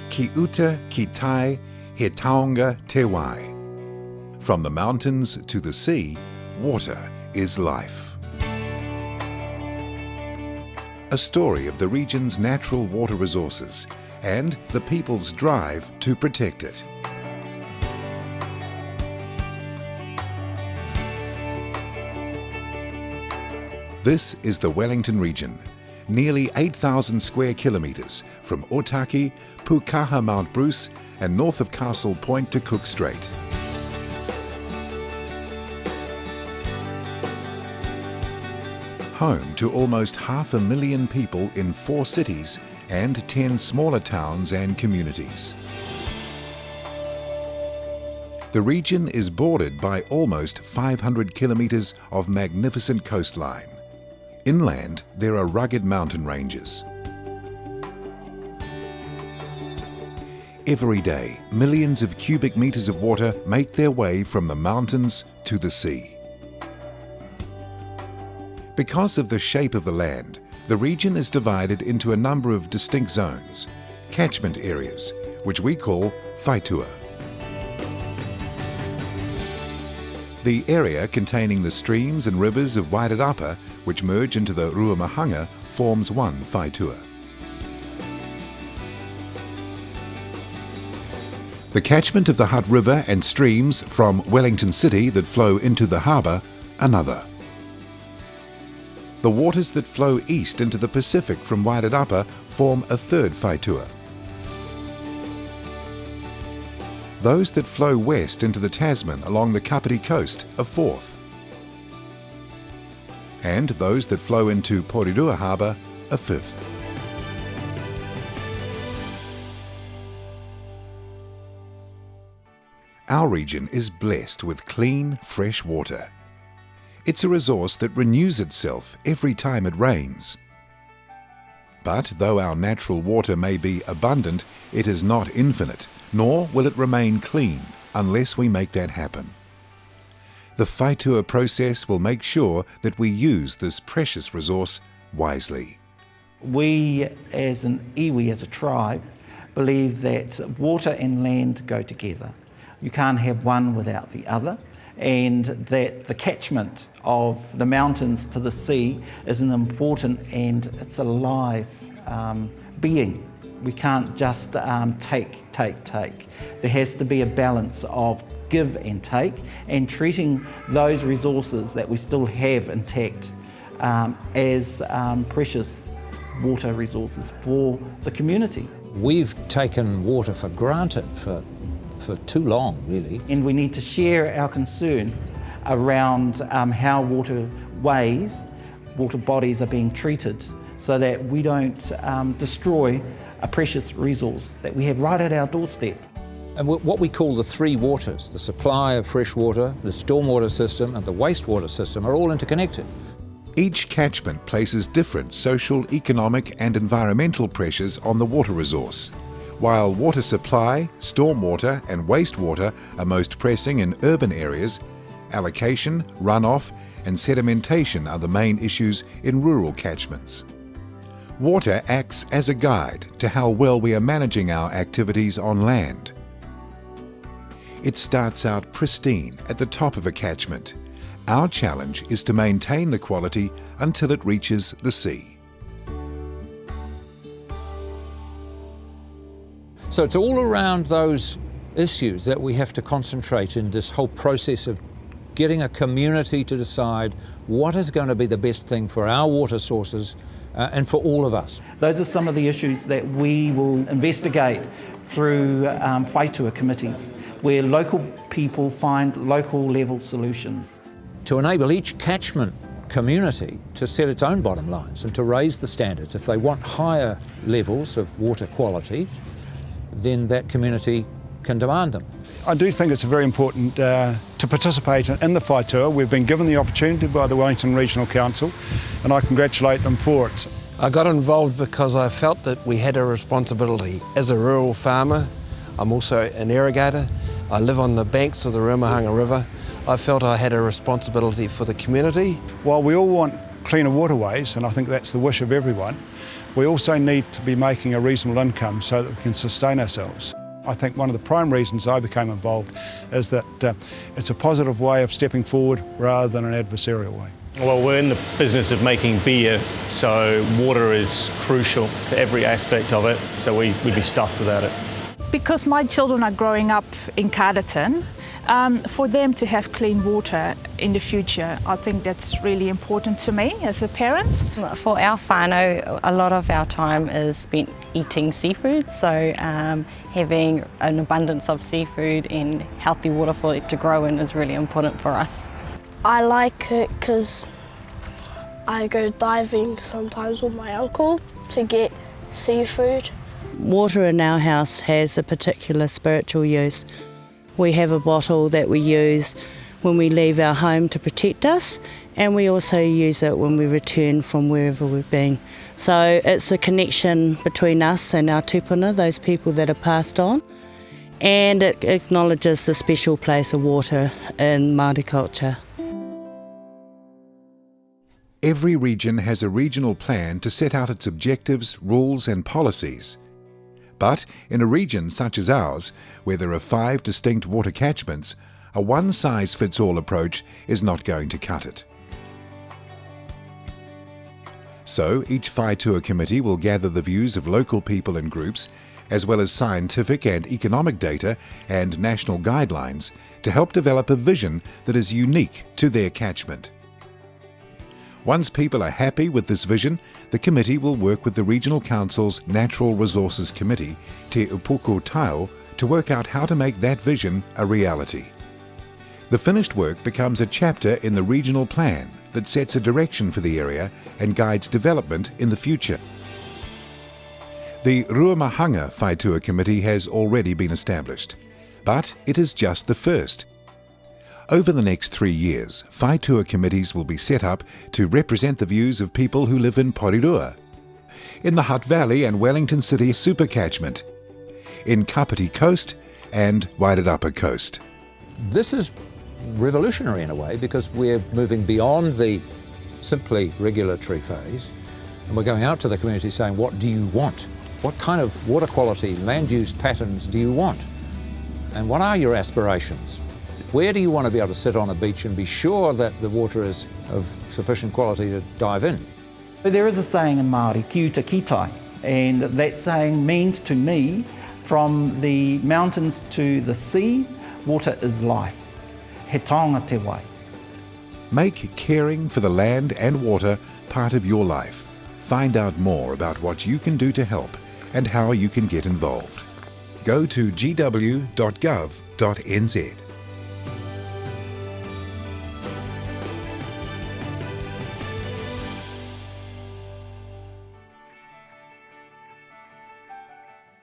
Ki uta, ki tai, he taonga te wai. From the mountains to the sea, water is life. A story of the region's natural water resources and the people's drive to protect it. This is the Wellington region, nearly 8,000 square kilometres from Otaki, Pukaha Mount Bruce and north of Castle Point to Cook Strait. Home to almost 500,000 people in 4 cities and 10 smaller towns and communities. The region is bordered by almost 500 kilometres of magnificent coastline. Inland, there are rugged mountain ranges. Every day, millions of cubic metres of water make their way from the mountains to the sea. Because of the shape of the land, the region is divided into a number of distinct zones, catchment areas, which we call Whaitua. The area containing the streams and rivers of Waterways, which merge into the Ruamahanga, forms one Whaitua. The catchment of the Hutt River and streams from Wellington City that flow into the harbour, another. The waters that flow east into the Pacific from Wairarapa form a third Whaitua. Those that flow west into the Tasman along the Kapiti coast, a fourth. And those that flow into Porirua Harbour, a fifth. Our region is blessed with clean, fresh water. It's a resource that renews itself every time it rains. But though our natural water may be abundant, it is not infinite, nor will it remain clean unless we make that happen. The Whaitua process will make sure that we use this precious resource wisely. We as an iwi, as a tribe, believe that water and land go together. You can't have one without the other, and that the catchment of the mountains to the sea is an important and it's a live being. We can't just take. There has to be a balance of give and take, and treating those resources that we still have intact as precious water resources for the community. We've taken water for granted for too long, really. And we need to share our concern around how waterways, water bodies are being treated so that we don't destroy a precious resource that we have right at our doorstep. And what we call the 3 waters, the supply of fresh water, the stormwater system and the wastewater system are all interconnected. Each catchment places different social, economic and environmental pressures on the water resource. While water supply, stormwater and wastewater are most pressing in urban areas, allocation, runoff and sedimentation are the main issues in rural catchments. Water acts as a guide to how well we are managing our activities on land. It starts out pristine at the top of a catchment. Our challenge is to maintain the quality until it reaches the sea. So it's all around those issues that we have to concentrate in this whole process of getting a community to decide what is going to be the best thing for our water sources and for all of us. Those are some of the issues that we will investigate through Whaitua committees, where local people find local level solutions. To enable each catchment community to set its own bottom lines and to raise the standards. If they want higher levels of water quality, then that community can demand them. I do think it's very important to participate in the Whaitua. We've been given the opportunity by the Wellington Regional Council, and I congratulate them for it. I got involved because I felt that we had a responsibility. As a rural farmer, I'm also an irrigator. I live on the banks of the Ruamahanga River. I felt I had a responsibility for the community. While we all want cleaner waterways, and I think that's the wish of everyone, We also need to be making a reasonable income so that we can sustain ourselves. I think one of the prime reasons I became involved is that it's a positive way of stepping forward rather than an adversarial way. Well, we're in the business of making beer, so water is crucial to every aspect of it, so we'd be stuffed without it. Because my children are growing up in Carterton, for them to have clean water in the future, I think that's really important to me as a parent. For our whānau, a lot of our time is spent eating seafood, so having an abundance of seafood and healthy water for it to grow in is really important for us. I like it because I go diving sometimes with my uncle to get seafood. Water in our house has a particular spiritual use. We have a bottle that we use when we leave our home to protect us, and we also use it when we return from wherever we've been. So it's a connection between us and our tupuna, those people that have passed on, and it acknowledges the special place of water in Māori culture. Every region has a regional plan to set out its objectives, rules and policies. But in a region such as ours, where there are 5 distinct water catchments, a one-size-fits-all approach is not going to cut it. So each Whaitua committee will gather the views of local people and groups, as well as scientific and economic data and national guidelines to help develop a vision that is unique to their catchment. Once people are happy with this vision, the committee will work with the Regional Council's Natural Resources Committee, Te Upuku Tau, to work out how to make that vision a reality. The finished work becomes a chapter in the regional plan that sets a direction for the area and guides development in the future. The Ruamahanga Whaitua Committee has already been established, but it is just the first. Over the next 3 years, Whaitua committees will be set up to represent the views of people who live in Porirua, in the Hutt Valley and Wellington City super catchment, in Kapiti Coast and Wairatapa Coast. This is revolutionary in a way because we're moving beyond the simply regulatory phase and we're going out to the community saying, what do you want? What kind of water quality, land use patterns do you want? And what are your aspirations? Where do you want to be able to sit on a beach and be sure that the water is of sufficient quality to dive in? There is a saying in Māori, ki uta ki tai, and that saying means to me, from the mountains to the sea, water is life. He taonga te wai. Make caring for the land and water part of your life. Find out more about what you can do to help and how you can get involved. Go to gw.gov.nz.